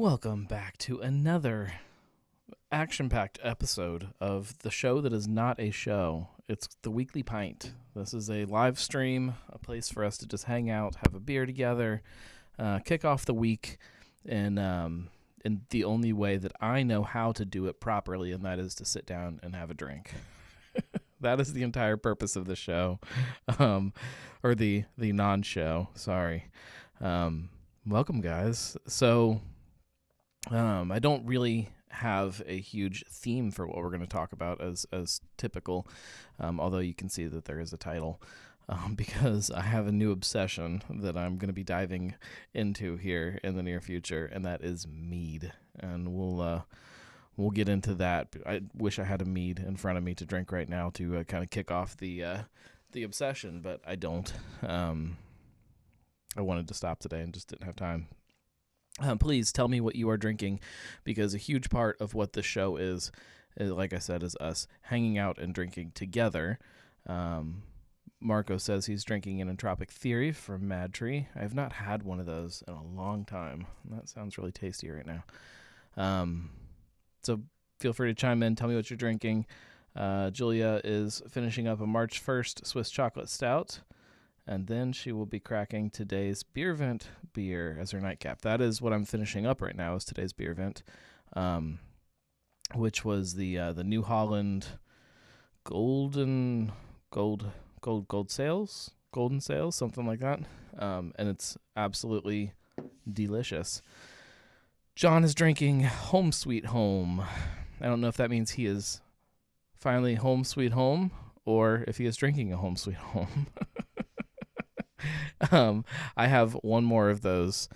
Welcome back to another action-packed episode of the show that is not a show. It's the Weekly Pint. This is a live stream, a place for us to just hang out, have a beer together, kick off the week in the only way that I know how to do it properly, and that is to sit down and have a drink. That is the entire purpose of the show, or the non-show. Sorry. Welcome, guys. So I don't really have a huge theme for what we're going to talk about as typical, although you can see that there is a title, because I have a new obsession that I'm going to be diving into here in the near future, and that is mead. And we'll get into that. I wish I had a mead in front of me to drink right now to kind of kick off the obsession, but I don't. I wanted to stop today and just didn't have time. Please tell me what you are drinking, because a huge part of what this show is, like I said, is us hanging out and drinking together. Marco says he's drinking an Entropic Theory from Mad Tree. I have not had one of those in a long time. That sounds really tasty right now. So feel free to chime in. Tell me what you're drinking. Julia is finishing up a March 1st Swiss Chocolate Stout. And then she will be cracking today's beervent beer as her nightcap. That is what I'm finishing up right now, is today's beervent, which was the New Holland golden sales, something like that. And it's absolutely delicious. John is drinking Home Sweet Home. I don't know if that means he is finally home sweet home, or if he is drinking a Home Sweet Home. I have one more of those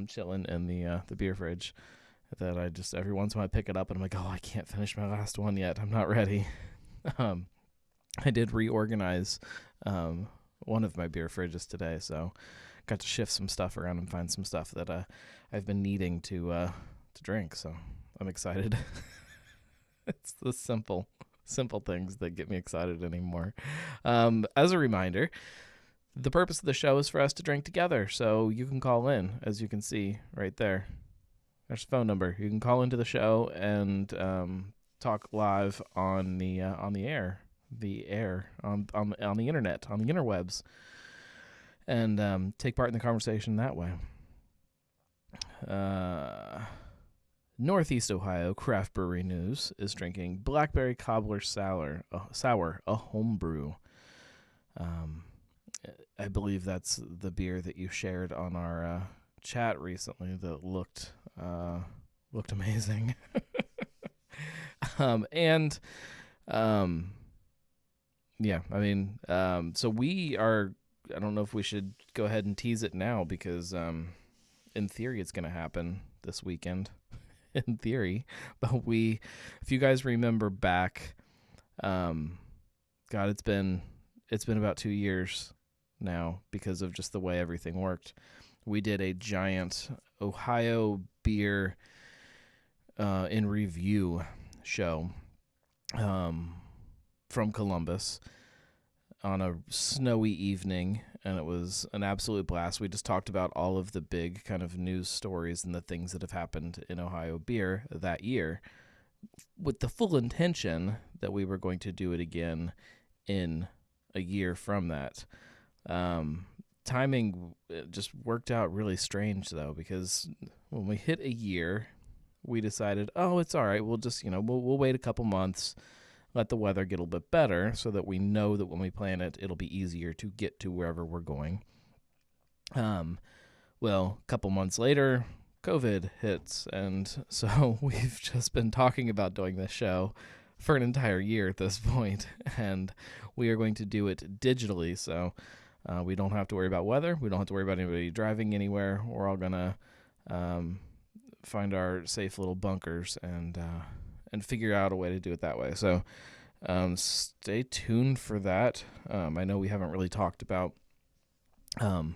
chilling in the beer fridge that I just every once in a while I pick it up and I'm like, oh, I can't finish my last one yet. I'm not ready. I did reorganize one of my beer fridges today, so got to shift some stuff around and find some stuff that I've been needing to drink. So I'm excited. It's the simple things that get me excited anymore. As a reminder, the purpose of the show is for us to drink together, so you can call in, as you can see right there. There's a phone number. You can call into the show and talk live on the air, on the internet, on the interwebs, and take part in the conversation that way. Northeast Ohio Craft Brewery News is drinking Blackberry Cobbler Sour, a homebrew. I believe that's the beer that you shared on our chat recently that looked amazing. So we are, I don't know if we should go ahead and tease it now, because in theory it's going to happen this weekend. In theory, but if you guys remember back, it's been about 2 years now, because of just the way everything worked. We did a giant Ohio beer in review show from Columbus on a snowy evening, and it was an absolute blast. We just talked about all of the big kind of news stories and the things that have happened in Ohio beer that year, with the full intention that we were going to do it again in a year from that. Timing just worked out really strange, though, because when we hit a year, we decided, oh, it's all right. We'll just, we'll wait a couple months, let the weather get a little bit better, so that we know that when we plan it, it'll be easier to get to wherever we're going. Well, a couple months later, COVID hits, and so we've just been talking about doing this show for an entire year at this point, and we are going to do it digitally, so we don't have to worry about weather. We don't have to worry about anybody driving anywhere. We're all going to find our safe little bunkers and figure out a way to do it that way. So stay tuned for that. I know we haven't really talked about how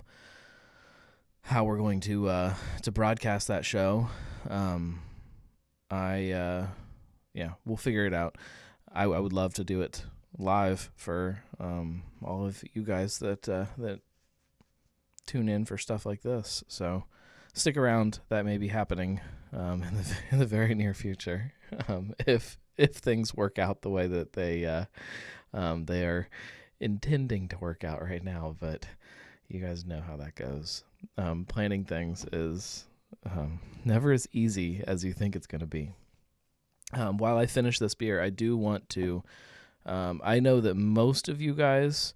we're going to broadcast that show. We'll figure it out. I would love to do it live for all of you guys that tune in for stuff like this. So stick around. That may be happening in the very near future, if things work out the way that they are intending to work out right now. But you guys know how that goes. Planning things is never as easy as you think it's going to be. While I finish this beer, I do want to. I know that most of you guys.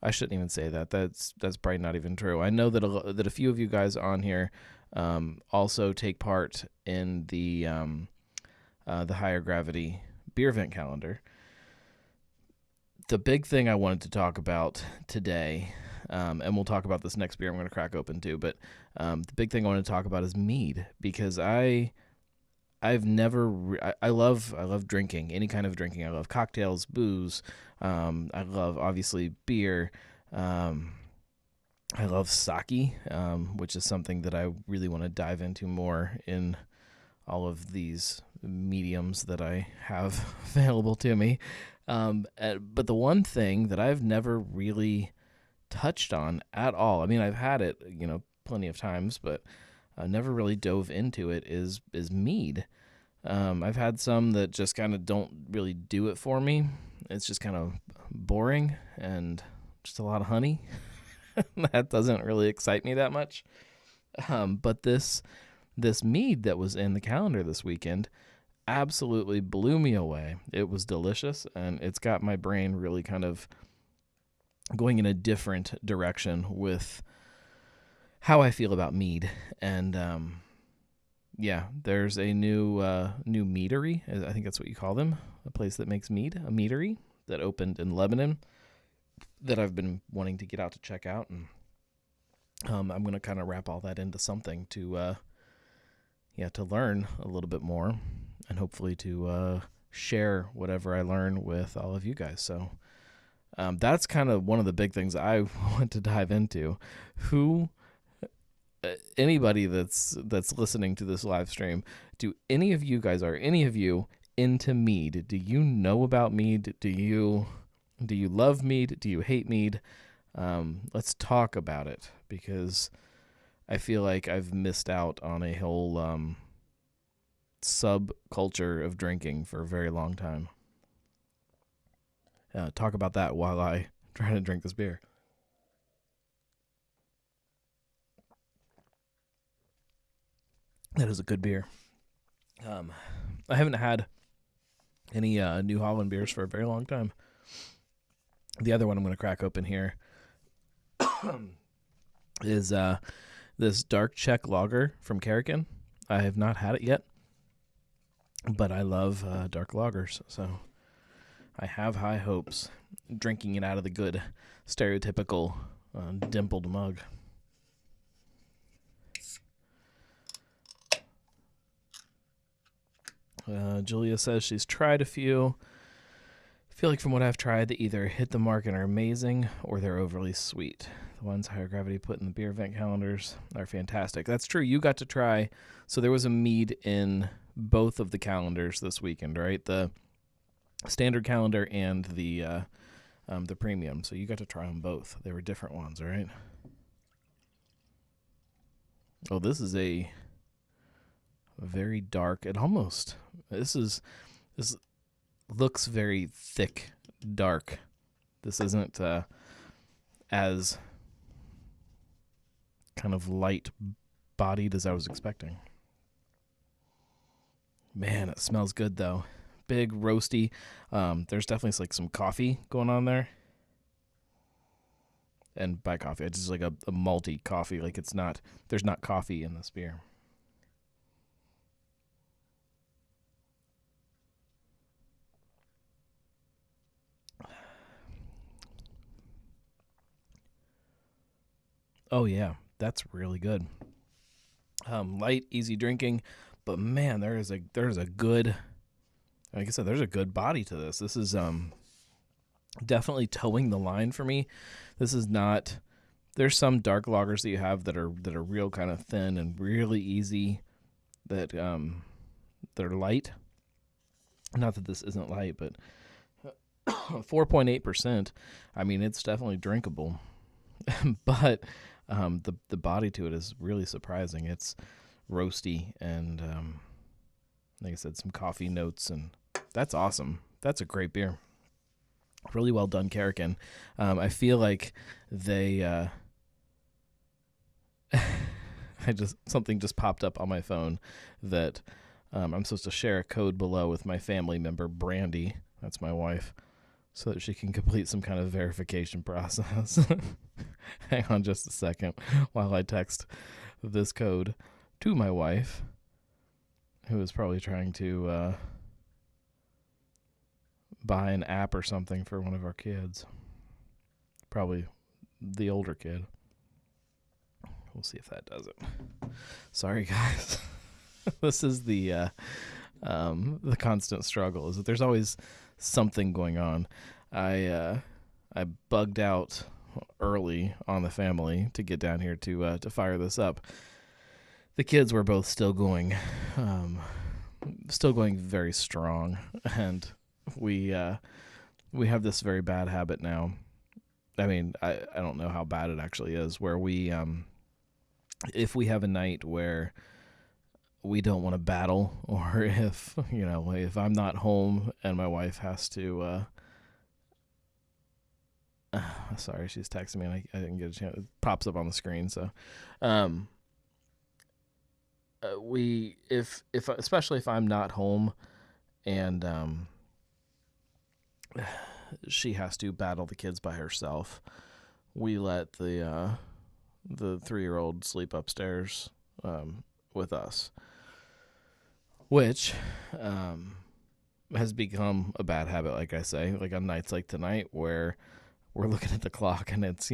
I shouldn't even say that. That's probably not even true. I know that a few of you guys on here also take part in the higher gravity beer vent calendar. The big thing I wanted to talk about today, and we'll talk about this next beer I'm going to crack open too, but the big thing I want to talk about is mead, because I love drinking, any kind of drinking. I love cocktails, booze. I love, obviously, beer. I love sake, which is something that I really want to dive into more in all of these mediums that I have available to me. But the one thing that I've never really touched on at all, I mean, I've had it, plenty of times, but I never really dove into it, is mead. I've had some that just kind of don't really do it for me. It's just kind of boring and just a lot of honey. That doesn't really excite me that much. But this mead that was in the calendar this weekend absolutely blew me away. It was delicious, and it's got my brain really kind of going in a different direction with how I feel about mead. And yeah, there's a new meadery, I think that's what you call them, a place that makes mead, a meadery that opened in Lebanon that I've been wanting to get out to check out. And I'm going to kind of wrap all that into something to learn a little bit more, and hopefully to share whatever I learn with all of you guys. So that's kind of one of the big things I want to dive into. Anybody that's listening to this live stream, are any of you into mead? Do you know about mead? Do you love mead? Do you hate mead? Let's talk about it, because I feel like I've missed out on a whole subculture of drinking for a very long time. Talk about that while I try to drink this beer. That is a good beer. I haven't had any New Holland beers for a very long time. The other one I'm going to crack open here is this dark Czech lager from Karakin. I have not had it yet, but I love dark lagers, so I have high hopes drinking it out of the good stereotypical dimpled mug. Julia says she's tried a few. I feel like from what I've tried, they either hit the mark and are amazing, or they're overly sweet. The ones higher gravity put in the beer vent calendars are fantastic. That's true. You got to try. So there was a mead in both of the calendars this weekend, right? The standard calendar and the premium. So you got to try them both. They were different ones, right? Oh, this is a very dark. This looks very thick, dark. This isn't as kind of light bodied as I was expecting. Man, it smells good though. Big, roasty. There's definitely like some coffee going on there. And by coffee, it's just like a malty coffee. Like there's not coffee in this beer. Oh yeah, that's really good. Light, easy drinking, but man, there's a good, like I said, there's a good body to this. This is definitely towing the line for me. This is not. There's some dark lagers that you have that are real kind of thin and really easy, that are light. Not that this isn't light, but 4.8%. I mean, it's definitely drinkable, but the body to it is really surprising. It's roasty and like I said, some coffee notes, and that's awesome. That's a great beer. Really well done, Karrakin. I feel like they something just popped up on my phone that I'm supposed to share a code below with my family member Brandy, that's my wife, so that she can complete some kind of verification process. Hang on just a second while I text this code to my wife, who is probably trying to buy an app or something for one of our kids. Probably the older kid. We'll see if that does it. Sorry, guys. This is the constant struggle, is that there's always something going on. I bugged out early on the family to get down here to fire this up. The kids were both still going very strong, and we have this very bad habit now. I mean, I don't know how bad it actually is, where we if we have a night where we don't want to battle, or if I'm not home and my wife has to sorry, she's texting me and I didn't get a chance. It pops up on the screen. So especially if I'm not home and she has to battle the kids by herself, we let the 3-year-old sleep upstairs with us, which has become a bad habit, like I say, like on nights like tonight where we're looking at the clock and it's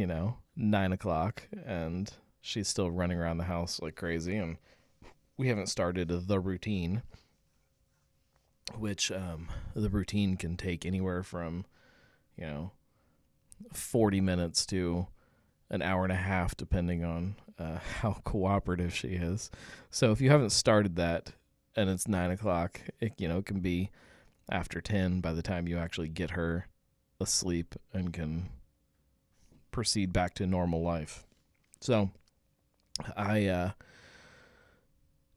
9 o'clock and she's still running around the house like crazy, and we haven't started the routine, which the routine can take anywhere from 40 minutes to an hour and a half, depending on how cooperative she is. So if you haven't started that and it's 9 o'clock, it can be after 10 by the time you actually get her asleep and can proceed back to normal life. So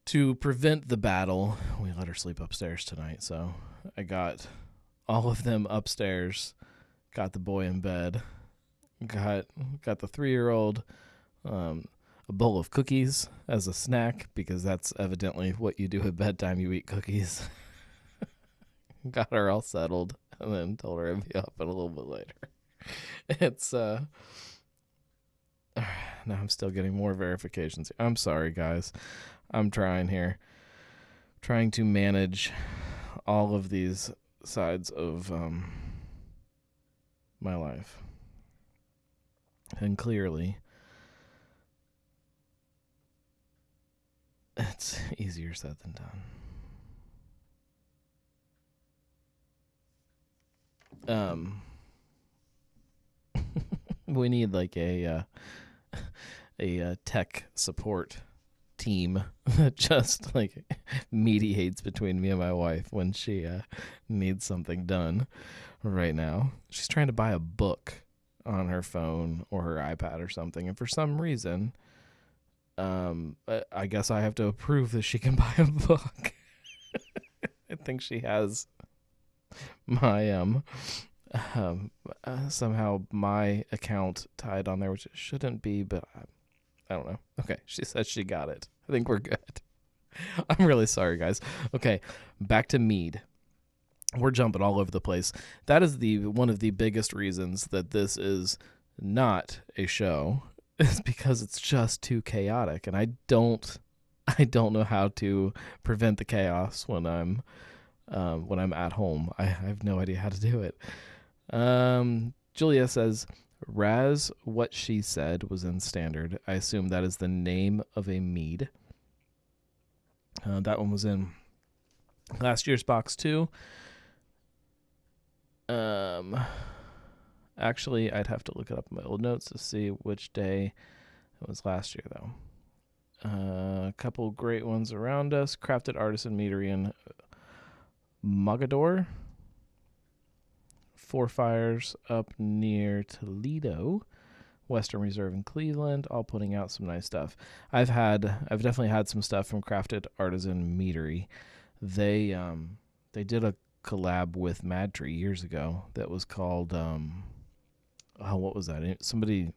to prevent the battle, we let her sleep upstairs tonight. So I got all of them upstairs, got the boy in bed, got the 3-year-old a bowl of cookies as a snack, because that's evidently what you do at bedtime. You eat cookies. Got her all settled and then told her I'd be up a little bit later. It's now I'm still getting more verifications. I'm sorry, guys. I'm trying to manage all of these sides of my life. And clearly, it's easier said than done. We need like a tech support team that just like mediates between me and my wife when she needs something done. Right now, she's trying to buy a book on her phone or her iPad or something, and for some reason, I guess I have to approve that she can buy a book. I think she has my somehow my account tied on there, which it shouldn't be, but I don't know. Okay, she says she got it. I think we're good. I'm really sorry, guys. Okay, back to Mead. We're jumping all over the place. That is one of the biggest reasons that this is not a show, is because it's just too chaotic, and I don't know how to prevent the chaos when I'm at home. I have no idea how to do it. Julia says, Raz, what she said was in standard. I assume that is the name of a mead. That one was in last year's box too. Actually, I'd have to look it up in my old notes to see which day it was last year, though. A couple great ones around us. Crafted Artisan Meadery in Mogador. Four Fires up near Toledo Western Reserve in Cleveland, all putting out some nice stuff. I've definitely had some stuff from Crafted Artisan Meadery. They did a collab with Mad Tree years ago that was called what was that? Somebody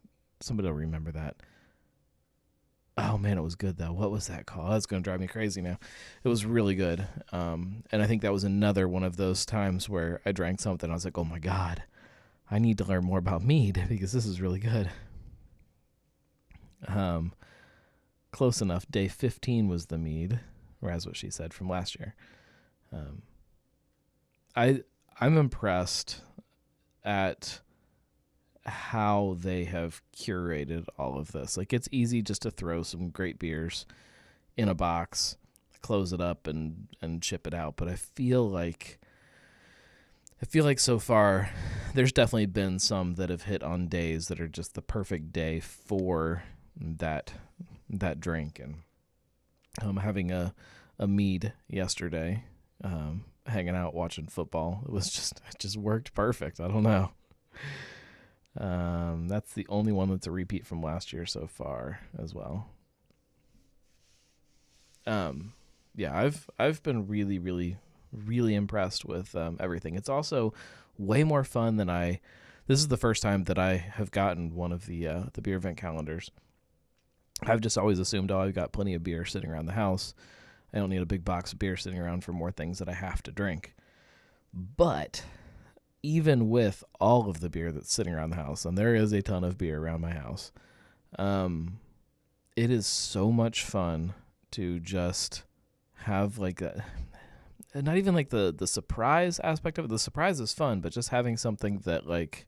will remember that. Oh man, it was good though. What was that called? That's going to drive me crazy now. It was really good. And I think that was another one of those times where I drank something. I was like, oh my God, I need to learn more about mead because this is really good. Close enough. Day 15 was the mead, or that's what she said from last year. I'm impressed at how they have curated all of this. Like, it's easy just to throw some great beers in a box, close it up, and ship it out. But I feel like so far there's definitely been some that have hit on days that are just the perfect day for that drink. And having a mead yesterday, hanging out watching football, it just worked perfect. I don't know. That's the only one that's a repeat from last year so far as well. Yeah, I've been really, really, really impressed with everything. It's also way more fun than this is the first time that I have gotten one of the beervent calendars. I've just always assumed, I've got plenty of beer sitting around the house. I don't need a big box of beer sitting around for more things that I have to drink. But even with all of the beer that's sitting around the house, and there is a ton of beer around my house, it is so much fun to just have like not even like the surprise aspect of it. The surprise is fun, but just having something that like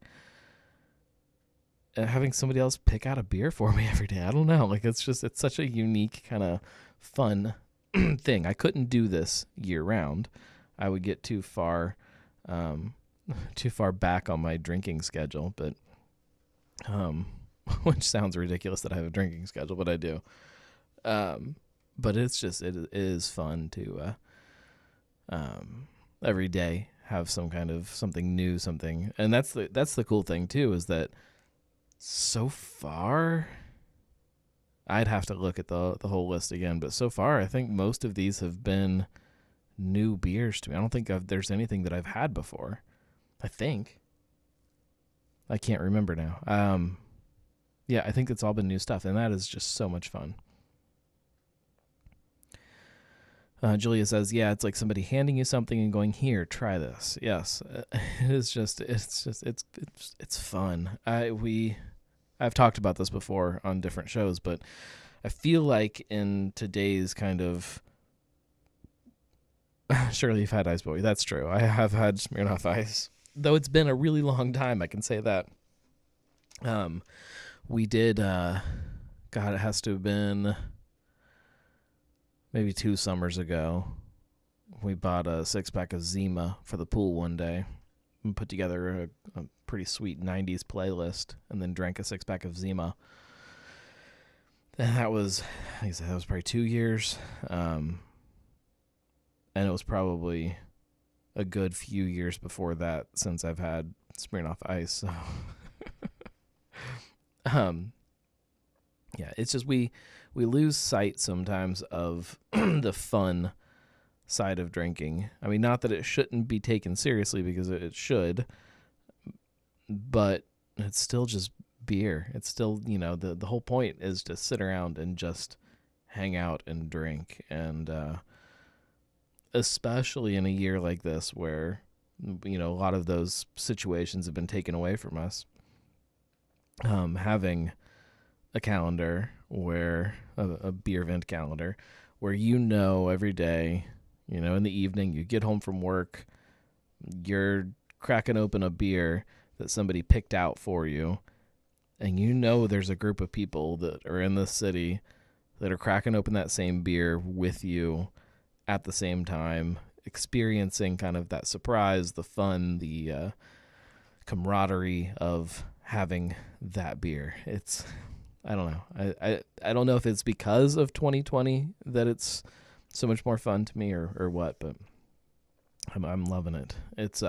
having somebody else pick out a beer for me every day. I don't know. Like, it's such a unique kind of fun thing. I couldn't do this year round. I would get too far back on my drinking schedule, but which sounds ridiculous that I have a drinking schedule, but I do. But it is fun to every day have some kind of something new, and that's the cool thing too, is that so far, I'd have to look at the whole list again, but so far I think most of these have been new beers to me. I don't think there's anything that I've had before. I think. I can't remember now. Yeah, I think it's all been new stuff, and that is just so much fun. Julia says, yeah, it's like somebody handing you something and going, here, try this. Yes, it's fun. I've talked about this before on different shows, but I feel like in today's kind of, surely you've had Ice Boy. That's true. I have had Smirnoff Ice, though it's been a really long time. I can say that. We did, God, it has to have been maybe 2 summers ago. We bought a 6-pack of Zima for the pool one day and put together a pretty sweet 90s playlist, and then drank a 6-pack of Zima. And that was, like I said, that was probably 2 years. And it was probably a good few years before that since I've had Smirnoff Ice. So yeah, it's just we lose sight sometimes of the fun side of drinking. I mean, not that it shouldn't be taken seriously, because it should, but it's still just beer. It's still, the whole point is to sit around and just hang out and drink. And especially in a year like this where, a lot of those situations have been taken away from us, having a calendar where a beervent calendar where every day, in the evening you get home from work, you're cracking open a beer that somebody picked out for you, and there's a group of people that are in this city that are cracking open that same beer with you at the same time, experiencing kind of that surprise, the fun, the camaraderie of having that beer. I don't know. I don't know if it's because of 2020 that it's so much more fun to me or what, but I'm loving it. It's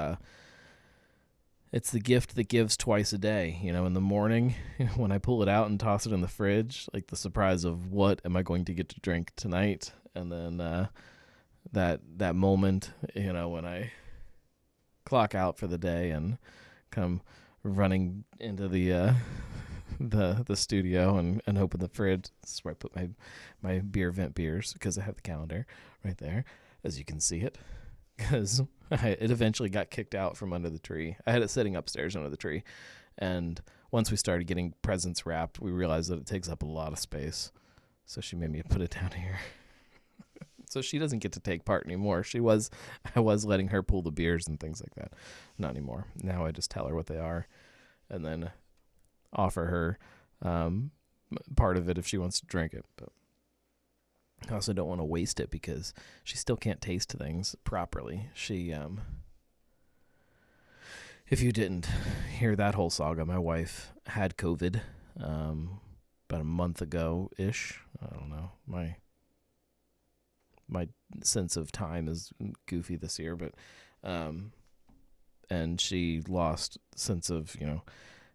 it's the gift that gives twice a day. In the morning when I pull it out and toss it in the fridge, like the surprise of what am I going to get to drink tonight, and then that moment, when I clock out for the day and come running into the studio and open the fridge. This is where I put my beervent beers, because I have the calendar right there, as you can see it. Because it eventually got kicked out from under the tree. I had it sitting upstairs under the tree, and once we started getting presents wrapped, we realized that it takes up a lot of space. So she made me put it down here. So she doesn't get to take part anymore. I was letting her pull the beers and things like that. Not anymore. Now I just tell her what they are, and then offer her part of it if she wants to drink it. But I also don't want to waste it, because she still can't taste things properly. She, if you didn't hear that whole saga, my wife had COVID about a month ago-ish. I don't know. My sense of time is goofy this year, but and she lost sense of,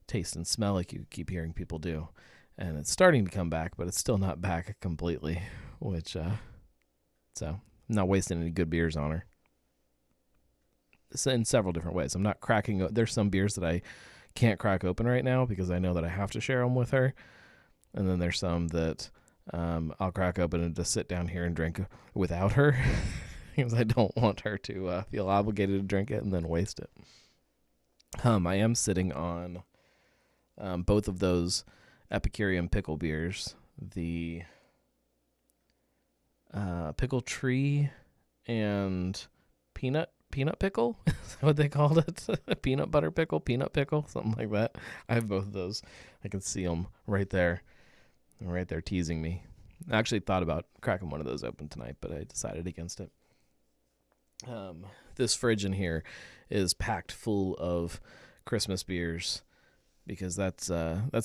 taste and smell, like you keep hearing people do. And it's starting to come back, but it's still not back completely, which so I'm not wasting any good beers on her. It's in several different ways. I'm not cracking. There's some beers that I can't crack open right now because I know that I have to share them with her. And then there's some that I'll crack open and just sit down here and drink without her because I don't want her to feel obligated to drink it and then waste it. I am sitting on both of those Epicurean pickle beers, the pickle tree and peanut pickle. Is that what they called it? Peanut butter pickle, peanut pickle, something like that. I have both of those. I can see them right there teasing me. I actually thought about cracking one of those open tonight, but I decided against it. This fridge in here is packed full of Christmas beers, because that's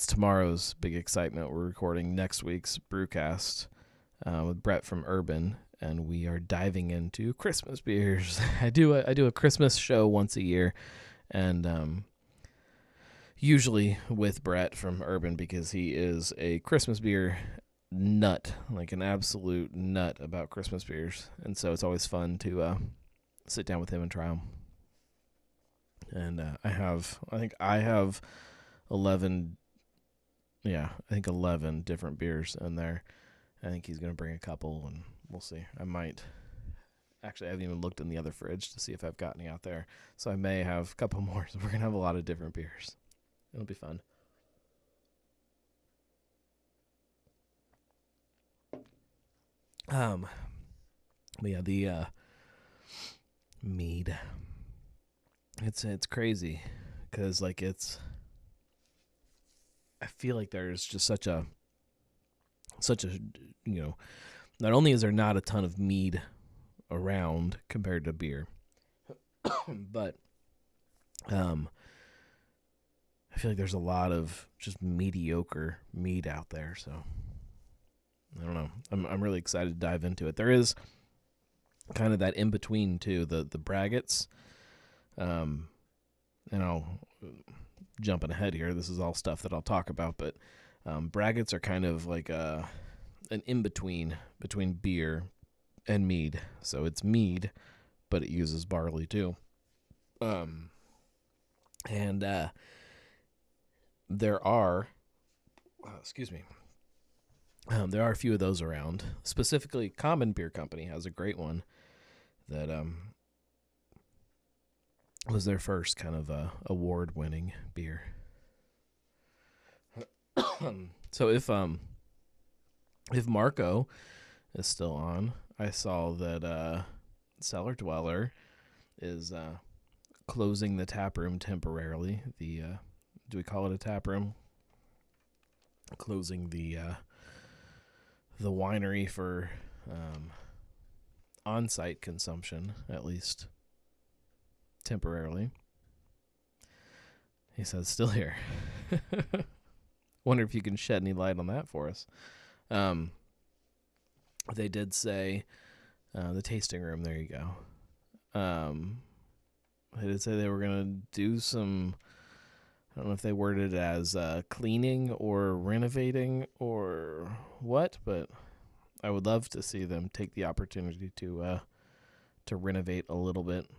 tomorrow's big excitement. We're recording next week's Brewcast with Brett from Urban, and we are diving into Christmas beers. I do a Christmas show once a year, and usually with Brett from Urban, because he is a Christmas beer nut, like an absolute nut about Christmas beers, and so it's always fun to sit down with him and try them. And I think I have 11 different beers in there. I think he's going to bring a couple, and we'll see. I haven't even looked in the other fridge to see if I've got any out there. So I may have a couple more. So we're going to have a lot of different beers. It'll be fun. But yeah, the Mead. It's crazy, because I feel like there's just such a not only is there not a ton of mead around compared to beer, but I feel like there's a lot of just mediocre mead out there. So I don't know. I'm really excited to dive into it. There is kind of that in between too, the braggots. And I'll jumping ahead here. This is all stuff that I'll talk about, but braggots are kind of like an in between beer and mead. So it's mead, but it uses barley too. And there are, there are a few of those around. Specifically, Common Beer Company has a great one that was their first kind of award-winning beer. So if Marco is still on, I saw that Cellar Dweller is closing the tap room temporarily. Do we call it a tap room? Closing the winery for on-site consumption, at least temporarily. He says, still here. Wonder if you can shed any light on that for us. They did say the tasting room. There you go. They did say they were going to do some I don't know if they worded it as cleaning or renovating or what, but I would love to see them take the opportunity to renovate a little bit.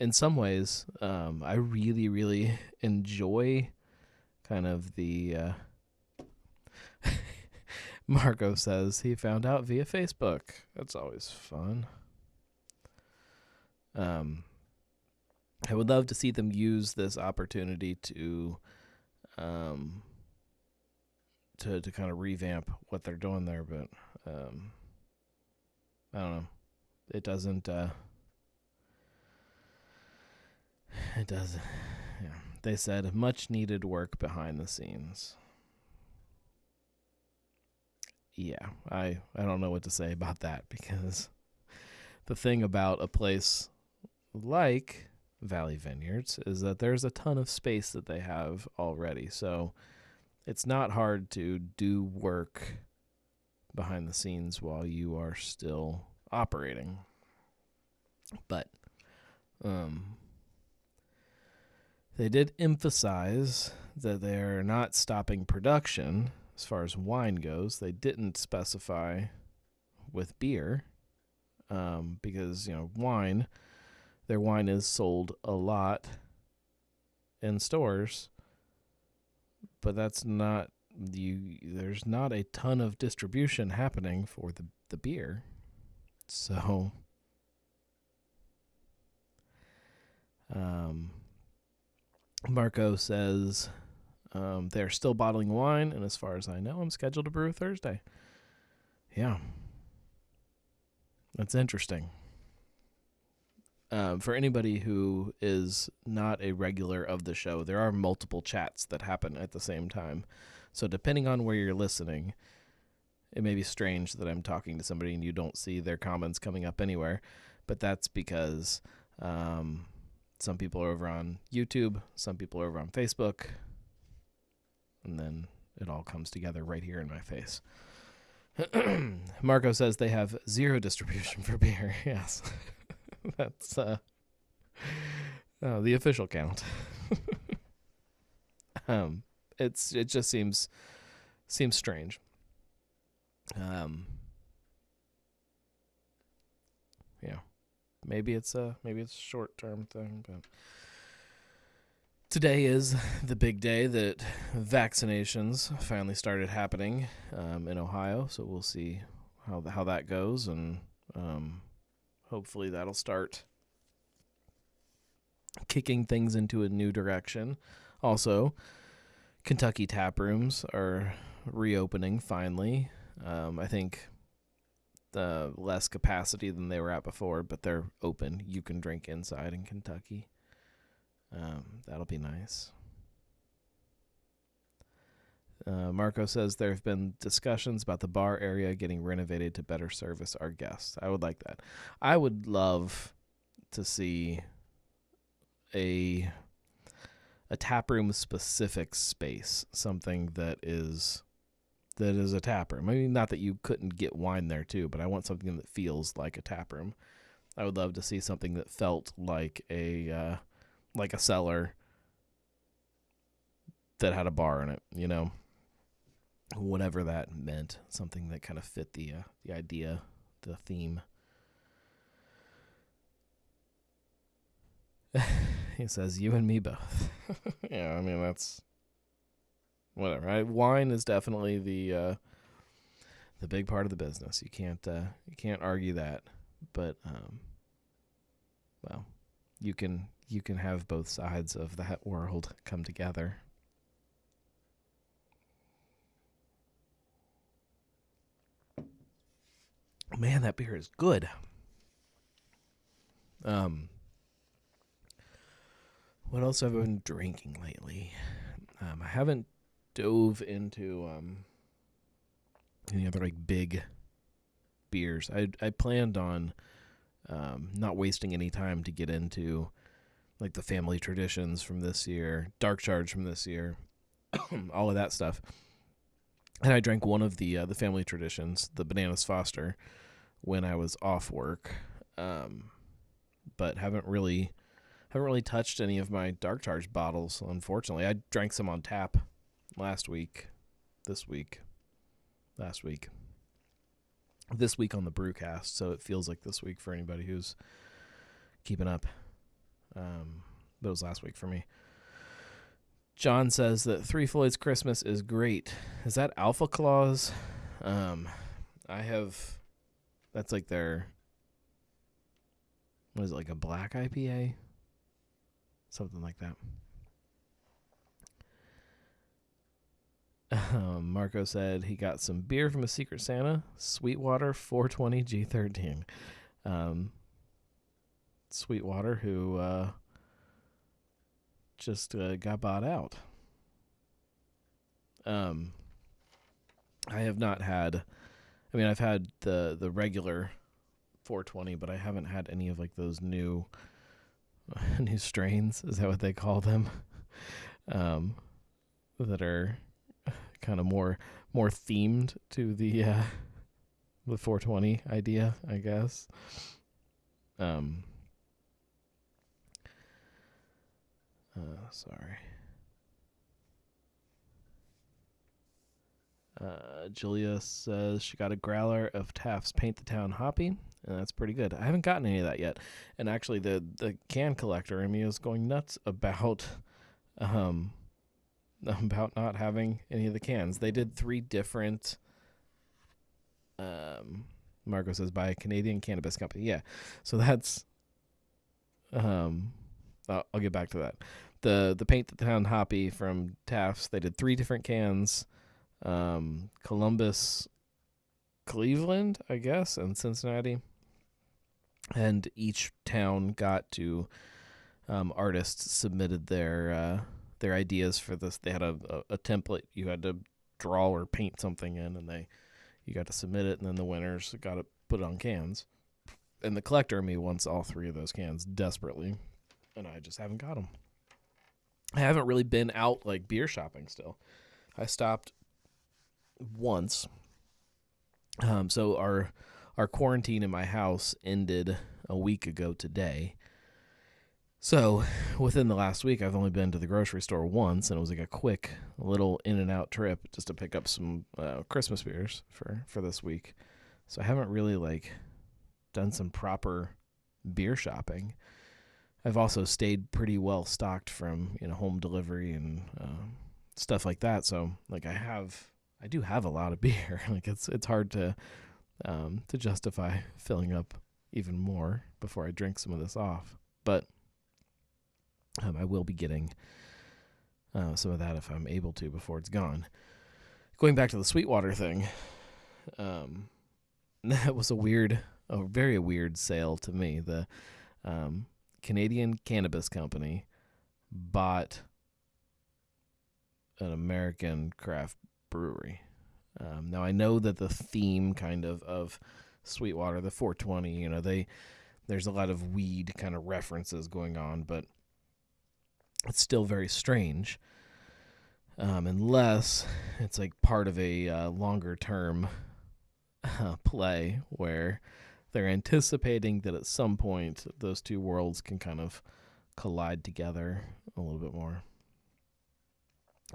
In some ways, I really, really enjoy kind of the... Marco says he found out via Facebook. That's always fun. I would love to see them use this opportunity to kind of revamp what they're doing there, but I don't know. It doesn't. It doesn't. Yeah. They said much needed work behind the scenes. Yeah, I don't know what to say about that, because the thing about a place like Valley Vineyards is that there's a ton of space that they have already. So it's not hard to do work behind the scenes while you are still operating. But they did emphasize that they're not stopping production as far as wine goes. They didn't specify with beer because, their wine is sold a lot in stores, but there's not a ton of distribution happening for the beer. So Marco says they're still bottling wine, and as far as I know, I'm scheduled to brew Thursday. Yeah. That's interesting. For anybody who is not a regular of the show, there are multiple chats that happen at the same time. So depending on where you're listening, it may be strange that I'm talking to somebody and you don't see their comments coming up anywhere. But that's because some people are over on YouTube, some people are over on Facebook, and then it all comes together right here in my face. Marco says they have 0 distribution for beer. Yes. That's the official count. It just seems strange. Yeah. Maybe it's a short-term thing, but today is the big day that vaccinations finally started happening in Ohio, so we'll see how that goes, and hopefully that'll start kicking things into a new direction. Also, Kentucky tap rooms are reopening finally. I think less capacity than they were at before, but they're open. You can drink inside in Kentucky. That'll be nice. Marco says there have been discussions about the bar area getting renovated to better service our guests. I would like that. I would love to see a taproom specific space, something that is a taproom. I mean, not that you couldn't get wine there too, but I want something that feels like a taproom. I would love to see something that felt like a cellar that had a bar in it, whatever that meant, something that kind of fit the idea, the theme. He says, you and me both. Yeah, I mean, that's whatever. Wine is definitely the big part of the business. You can't argue that. But well, you can have both sides of that world come together. Man, that beer is good. What else have I been drinking lately? I haven't dove into any other big beers. I planned on not wasting any time to get into the family traditions from this year, Dark Charge from this year, all of that stuff. And I drank one of the family traditions, the Bananas Foster, when I was off work, but haven't Haven't really touched any of my Dark Charge bottles, unfortunately. I drank some on tap last week, this week, last week, this week on the Brewcast, so it feels like this week for anybody who's keeping up. But it was last week for me. John says that Three Floyd's Christmas is great. Is that Alpha Claus? That's like their, what is it, like a black IPA? Something like that. Marco said he got some beer from a Secret Santa, Sweetwater 420 G13. Sweetwater, who just got bought out. I have not had, I've had the regular 420, but I haven't had any of like those new strains. Is that what they call them? That are kind of more themed to the 420 idea, I guess. Sorry. Julia says she got a growler of Taft's Paint the Town Hoppy, and that's pretty good. I haven't gotten any of that yet. And actually, the can collector in me is going nuts about not having any of the cans. They did 3 different. Marco says by a Canadian cannabis company. Yeah, so that's. I'll get back to that. The Paint the Town Hoppy from Taft's. They did 3 different cans. Columbus, Cleveland, I guess, and Cincinnati. And each town got to, artists submitted their ideas for this. They had a template you had to draw or paint something in, and you got to submit it, and then the winners got to put it on cans. And the collector in me wants all 3 of those cans desperately, and I just haven't got them. I haven't really been out like beer shopping still. I stopped once. So our quarantine in my house ended a week ago today. So within the last week, I've only been to the grocery store once, and it was like a quick little in and out trip just to pick up some Christmas beers for this week. So I haven't really like done some proper beer shopping. I've also stayed pretty well stocked from home delivery and stuff like that. So like I do have a lot of beer. Like it's hard to justify filling up even more before I drink some of this off. But I will be getting some of that if I'm able to before it's gone. Going back to the Sweetwater thing, that was a very weird sale to me. The Canadian cannabis company bought an American craft brewery. Now I know that the theme kind of Sweetwater, the 420, there's a lot of weed kind of references going on, but it's still very strange. Unless it's like part of a longer term play where they're anticipating that at some point those two worlds can kind of collide together a little bit more.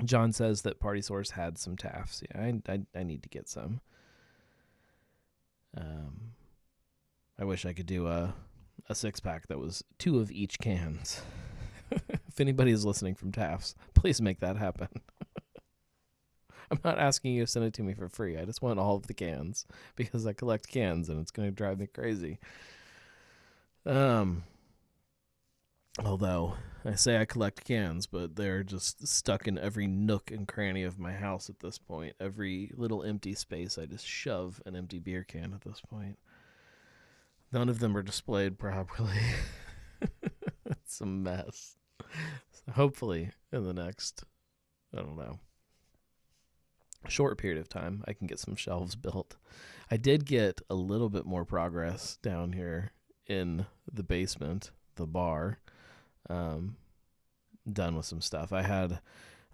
John says that Party Source had some Tafts. Yeah, I need to get some. I wish I could do a 6-pack that was 2 of each cans. If anybody is listening from Tafts, please make that happen. I'm not asking you to send it to me for free. I just want all of the cans because I collect cans and it's going to drive me crazy. Although I say I collect cans, but they're just stuck in every nook and cranny of my house at this point. Every little empty space, I just shove an empty beer can at this point. None of them are displayed properly. It's a mess. So hopefully in the next, short period of time, I can get some shelves built. I did get a little bit more progress down here in the basement, the bar, done with some stuff. I don't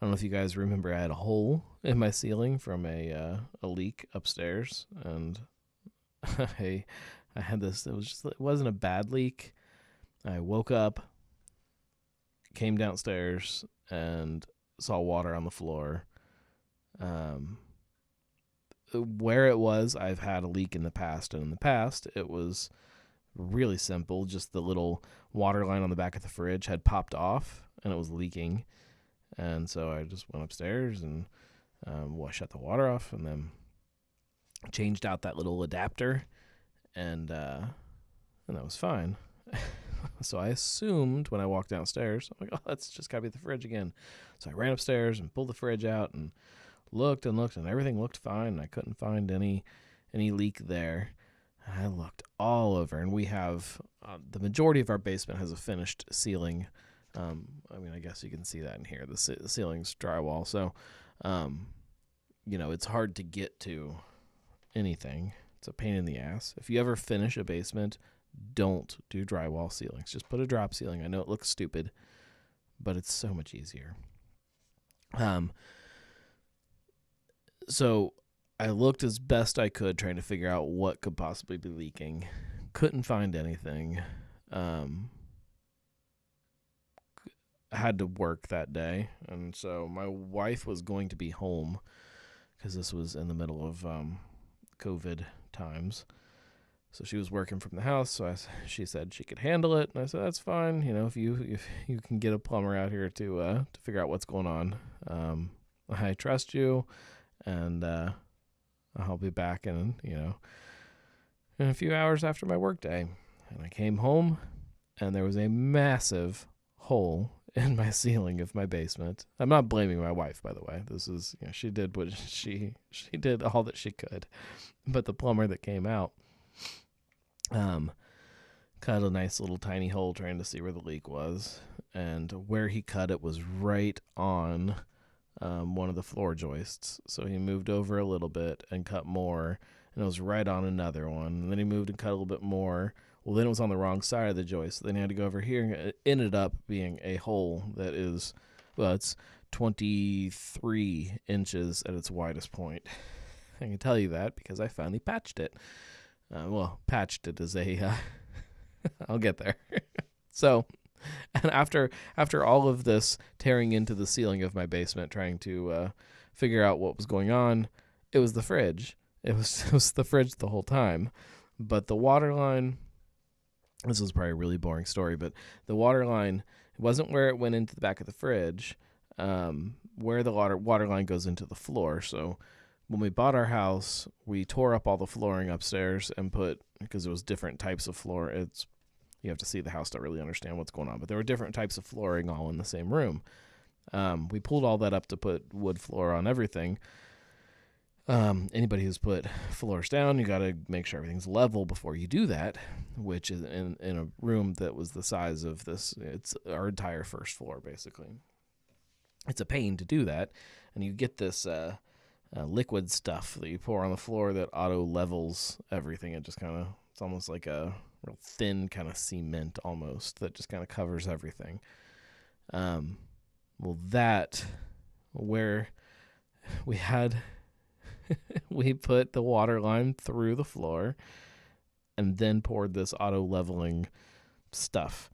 know if you guys remember, I had a hole in my ceiling from a leak upstairs, and I had this, it wasn't a bad leak. I woke up came downstairs and saw water on the floor. Where it was, I've had a leak in the past, and in the past it was really simple. Just the little water line on the back of the fridge had popped off and it was leaking, and so I just went upstairs and shut the water off and then changed out that little adapter, and that was fine. So I assumed when I walked downstairs, I'm like, oh, that's just gotta be the fridge again. So I ran upstairs and pulled the fridge out and looked, and everything looked fine, and I couldn't find any leak there. I looked all over, and we have the majority of our basement has a finished ceiling. I guess you can see that in here. The ceiling's drywall, so it's hard to get to anything. It's a pain in the ass. If you ever finish a basement, don't do drywall ceilings. Just put a drop ceiling. I know it looks stupid, but it's so much easier. So I looked as best I could trying to figure out what could possibly be leaking. Couldn't find anything. I had to work that day, and so my wife was going to be home because this was in the middle of COVID times. So she was working from the house, so she said she could handle it, and I said, that's fine. If you can get a plumber out here to figure out what's going on, I trust you, and I'll be back in a few hours after my work day. And I came home, and there was a massive hole in my ceiling of my basement. I'm not blaming my wife, by the way. This is, she did what she did all that she could. But the plumber that came out cut a nice little tiny hole trying to see where the leak was, and where he cut it was right on one of the floor joists. So he moved over a little bit and cut more, and it was right on another one. And then he moved and cut a little bit more. Well, then it was on the wrong side of the joist. So then he had to go over here, and it ended up being a hole that is, it's 23 inches at its widest point. I can tell you that because I finally patched it. Patched it is I'll get there. So, and after all of this tearing into the ceiling of my basement, trying to figure out what was going on, it was the fridge. It was the fridge the whole time. But the water line, this is probably a really boring story, but the water line, it wasn't where it went into the back of the fridge, where the water line goes into the floor. So when we bought our house, we tore up all the flooring upstairs and because it was different types of floor. You have to see the house to really understand what's going on, but there were different types of flooring all in the same room. We pulled all that up to put wood floor on everything. Anybody who's put floors down, you got to make sure everything's level before you do that, which is in a room that was the size of this. It's our entire first floor, basically. It's a pain to do that, and you get this liquid stuff that you pour on the floor that auto levels everything. It just it's almost like a real thin kind of cement almost that just kind of covers everything. That where we had we put the water line through the floor and then poured this auto leveling stuff,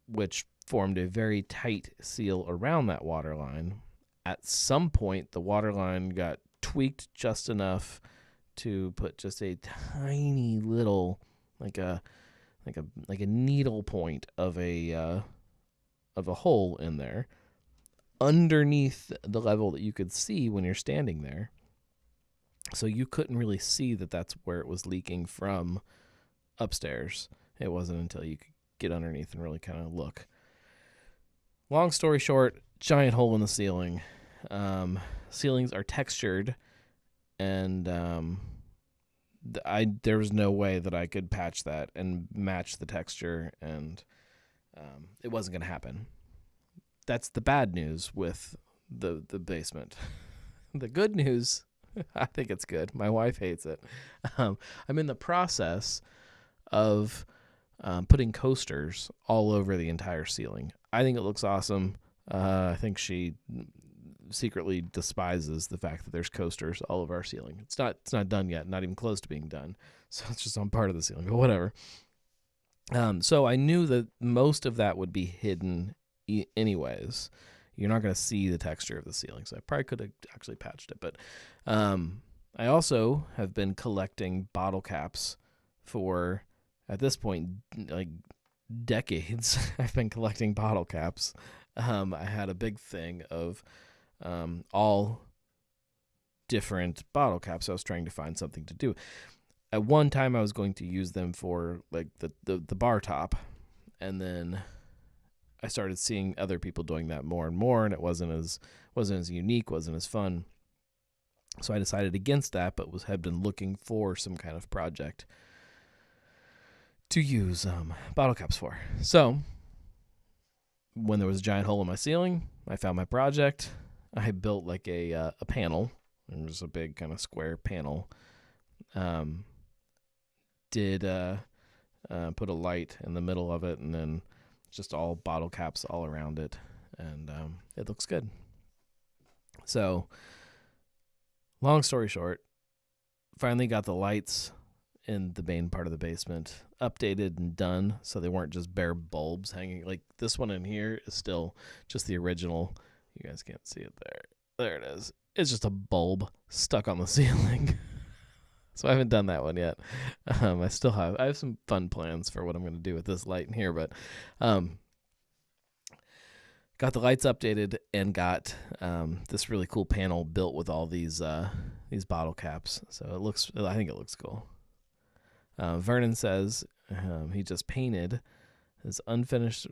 which formed a very tight seal around that water line. At some point, the water line got tweaked just enough to put just a tiny little, like a needle point of a hole in there, underneath the level that you could see when you're standing there. So you couldn't really see that that's where it was leaking from upstairs. It wasn't until you could get underneath and really kind of look. Long story short, giant hole in the ceiling. Ceilings are textured, and there was no way that I could patch that and match the texture, and it wasn't going to happen. That's the bad news with the basement. The good news, I think it's good. My wife hates it. I'm in the process of putting coasters all over the entire ceiling. I think it looks awesome. I think she secretly despises the fact that there's coasters all over our ceiling. It's not done yet, not even close to being done. So it's just on part of the ceiling, but whatever. So I knew that most of that would be hidden anyways. You're not going to see the texture of the ceiling, so I probably could have actually patched it. But I also have been collecting bottle caps for, at this point, like decades. I've been collecting bottle caps. I had a big thing of all different bottle caps. I was trying to find something to do. At one time, I was going to use them for like the bar top, and then I started seeing other people doing that more and more, and it wasn't as unique, wasn't as fun. So I decided against that, but had been looking for some kind of project to use bottle caps for. So when there was a giant hole in my ceiling, I found my project. I built like a panel. It was a big kind of square panel. Put a light in the middle of it, and then just all bottle caps all around it, and it looks good. So, long story short, finally got the lights in the main part of the basement updated and done, so they weren't just bare bulbs hanging. Like this one in here is still just the original. You guys can't see it there. There it is. It's just a bulb stuck on the ceiling. So I haven't done that one yet. I have some fun plans for what I'm going to do with this light in here, but got the lights updated and got this really cool panel built with all these bottle caps. So I think it looks cool. Vernon says he just painted his unfinished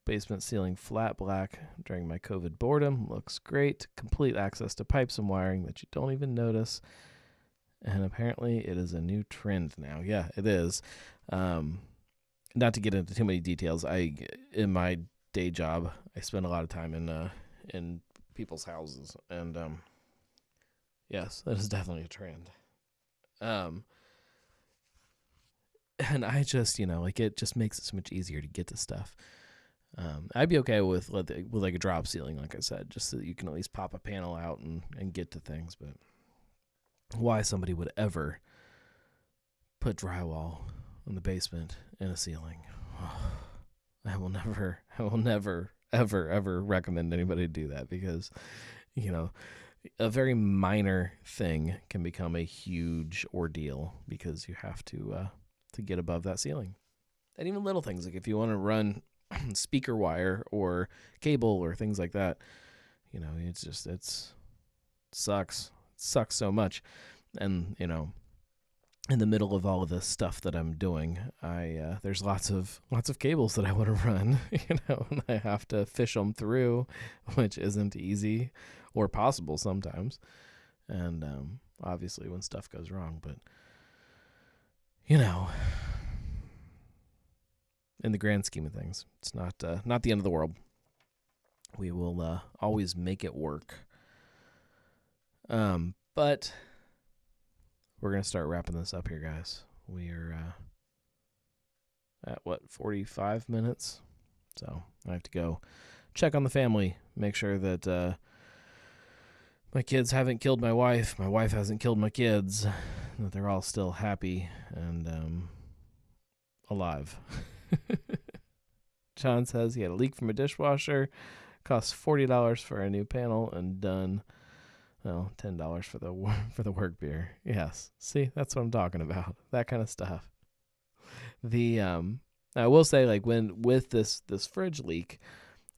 basement ceiling flat black during my COVID boredom. Looks great. Complete access to pipes and wiring that you don't even notice. And apparently it is a new trend now. Yeah, it is. Not to get into too many details, in my day job, I spend a lot of time in people's houses, and yes, that is definitely a trend. And I just, it just makes it so much easier to get to stuff. I'd be okay with like a drop ceiling, like I said, just so that you can at least pop a panel out and get to things, but why somebody would ever put drywall in the basement in a ceiling. I will never, ever recommend anybody do that, because, a very minor thing can become a huge ordeal because you have to get above that ceiling. And even little things, like if you want to run speaker wire or cable or things like that, it sucks. Sucks so much. And in the middle of all of this stuff that I'm doing, there's lots of cables that I want to run, and I have to fish them through, which isn't easy or possible sometimes. And obviously when stuff goes wrong, but in the grand scheme of things, it's not the end of the world. We will always make it work. But we're going to start wrapping this up here, guys. We are at 45 minutes? So I have to go check on the family, make sure that my kids haven't killed my wife hasn't killed my kids, that they're all still happy and alive. John says he had a leak from a dishwasher, cost $40 for a new panel, and done. Well, $10 for the work beer. Yes. See, that's what I'm talking about. That kind of stuff. I will say, like, with this fridge leak,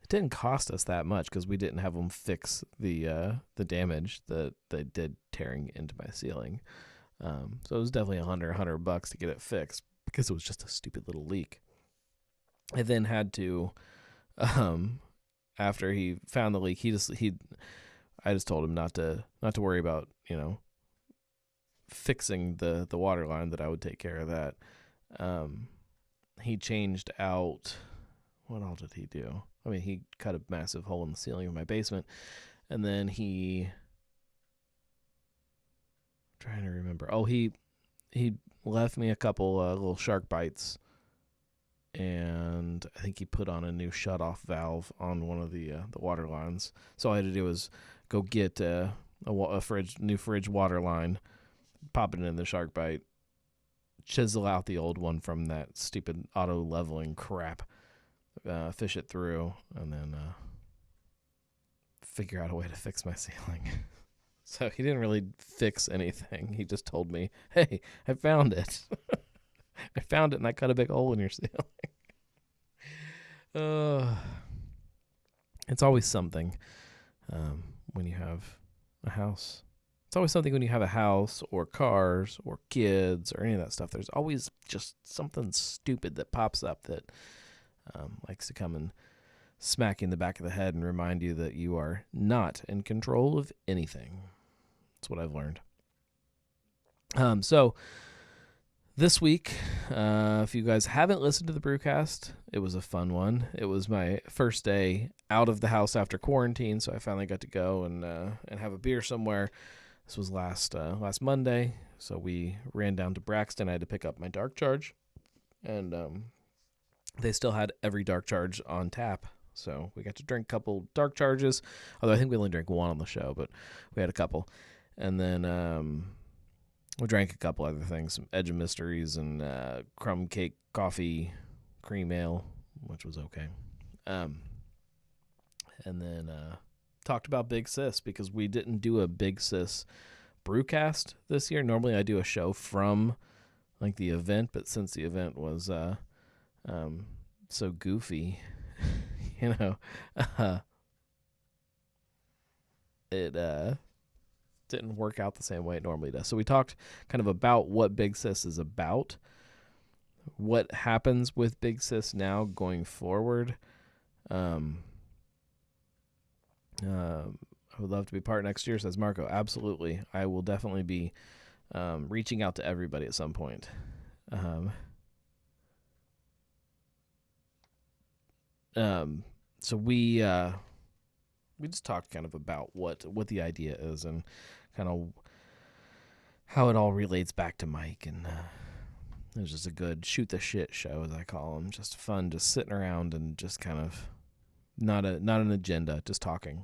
it didn't cost us that much because we didn't have them fix the damage that they did tearing into my ceiling. So it was definitely $100 to get it fixed because it was just a stupid little leak. I then had to, after he found the leak, I just told him not to worry about, fixing the water line, that I would take care of that. He changed out, what all did he do? I mean, he cut a massive hole in the ceiling of my basement, and then I'm trying to remember. Oh, he left me a couple little shark bites, and I think he put on a new shutoff valve on one of the water lines. So all I had to do was go get a new fridge water line, pop it in the shark bite, chisel out the old one from that stupid auto leveling crap, fish it through, and then figure out a way to fix my ceiling. So he didn't really fix anything. He just told me, hey, I found it. I found it, and I cut a big hole in your ceiling. It's always something when you have a house. It's always something when you have a house or cars or kids or any of that stuff. There's always just something stupid that pops up that likes to come and smack you in the back of the head and remind you that you are not in control of anything. That's what I've learned. So this week, if you guys haven't listened to the Brewcast, it was a fun one. It was my first day out of the house after quarantine, so I finally got to go and have a beer somewhere. This was last Monday, so we ran down to Braxton. I had to pick up my Dark Charge, and they still had every Dark Charge on tap. So we got to drink a couple Dark Charges, although I think we only drank one on the show, but we had a couple. And then we drank a couple other things, some Edge of Mysteries and crumb cake coffee, cream ale, which was okay. And then talked about Big Sis, because we didn't do a Big Sis Brewcast this year. Normally I do a show from like the event, but since the event was so goofy, it didn't work out the same way it normally does. So we talked kind of about what Big Sis is about, what happens with Big Sis now going forward. I would love to be part next year, says Marco. Absolutely. I will definitely be reaching out to everybody at some point. So we just talked kind of about what the idea is and kind of how it all relates back to Mike, and it was just a good shoot the shit show, as I call them. Just fun, just sitting around and just kind of not an agenda, just talking,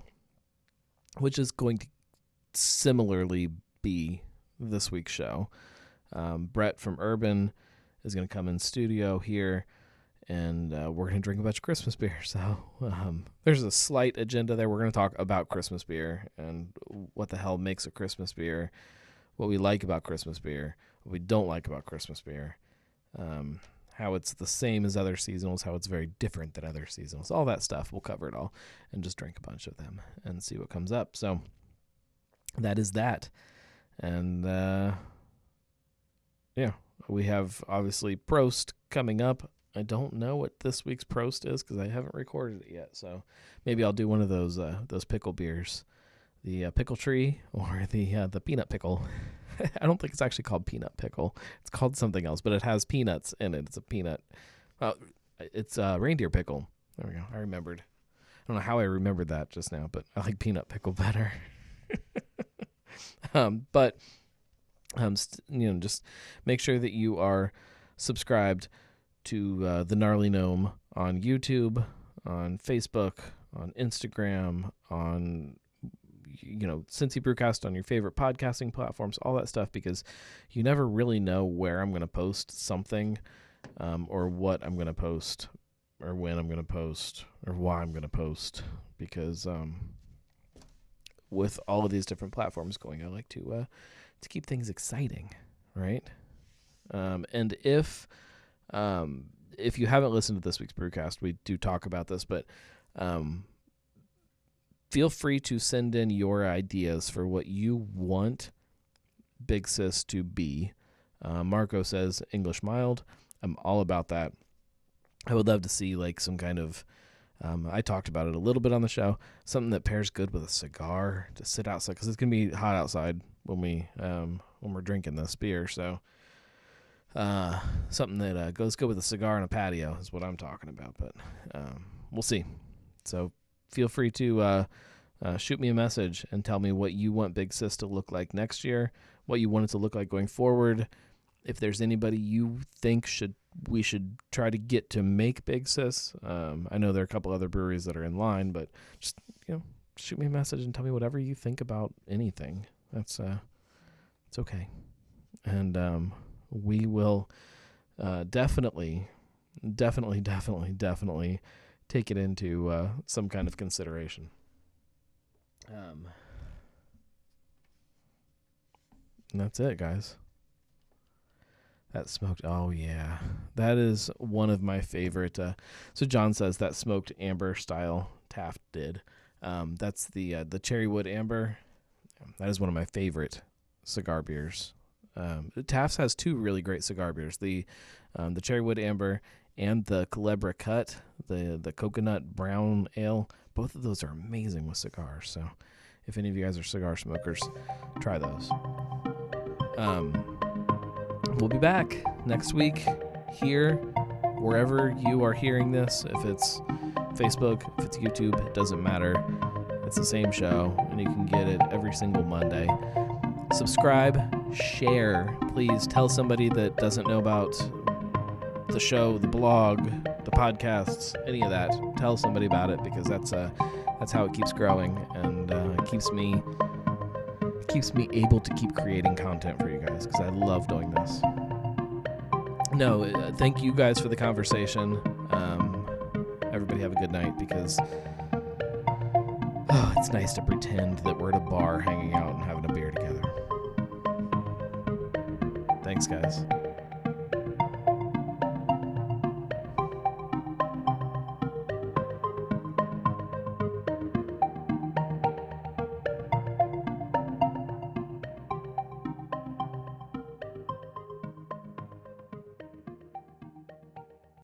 which is going to similarly be this week's show. Brett from Urban is going to come in studio here, and we're going to drink a bunch of Christmas beer. So there's a slight agenda there. We're going to talk about Christmas beer and what the hell makes a Christmas beer, what we like about Christmas beer, what we don't like about Christmas beer, how it's the same as other seasonals, how it's very different than other seasonals. All that stuff. We'll cover it all and just drink a bunch of them and see what comes up. So that is that. And yeah, we have obviously Prost coming up. I don't know what this week's Prost is because I haven't recorded it yet. So maybe I'll do one of those pickle beers, the pickle tree or the peanut pickle. I don't think it's actually called peanut pickle. It's called something else, but it has peanuts in it. It's a peanut. It's reindeer pickle. There we go. I remembered. I don't know how I remembered that just now, but I like peanut pickle better. Just make sure that you are subscribed to the Gnarly Gnome on YouTube, on Facebook, on Instagram, on Cincy Brewcast on your favorite podcasting platforms, all that stuff, because you never really know where I'm going to post something, or what I'm going to post, or when I'm going to post, or why I'm going to post, because with all of these different platforms going, I like to keep things exciting, right? And if you haven't listened to this week's Brewcast, we do talk about this, but feel free to send in your ideas for what you want Big Sis to be. Marco says English mild. I'm all about that. I would love to see like some kind of, I talked about it a little bit on the show, something that pairs good with a cigar to sit outside, because it's going to be hot outside when we're drinking this beer. So something that goes good with a cigar and a patio is what I'm talking about, but we'll see. So feel free to shoot me a message and tell me what you want Big Sis to look like next year, what you want it to look like going forward. If there's anybody you think we should try to get to make Big Sis. I know there are a couple other breweries that are in line, but just shoot me a message and tell me whatever you think about anything. That's it's okay. And we will definitely definitely take it into some kind of consideration. And that's it, guys. That smoked, oh yeah, that is one of my favorite. So John says that smoked amber style Taft did. That's the Cherrywood Amber. That is one of my favorite cigar beers. Taft's has two really great cigar beers: the Cherrywood Amber and the Culebra Cut, the coconut brown ale. Both of those are amazing with cigars. So if any of you guys are cigar smokers, try those. We'll be back next week here, wherever you are hearing this. If it's Facebook, if it's YouTube, it doesn't matter. It's the same show, and you can get it every single Monday. Subscribe, share. Please tell somebody that doesn't know about the show, the blog, the podcasts, any of that. Tell somebody about it, because that's how it keeps growing, and it keeps me able to keep creating content for you guys, because I love doing this. No, thank you guys for the conversation. Everybody have a good night, because it's nice to pretend that we're at a bar hanging out and having a beer together. Thanks, guys.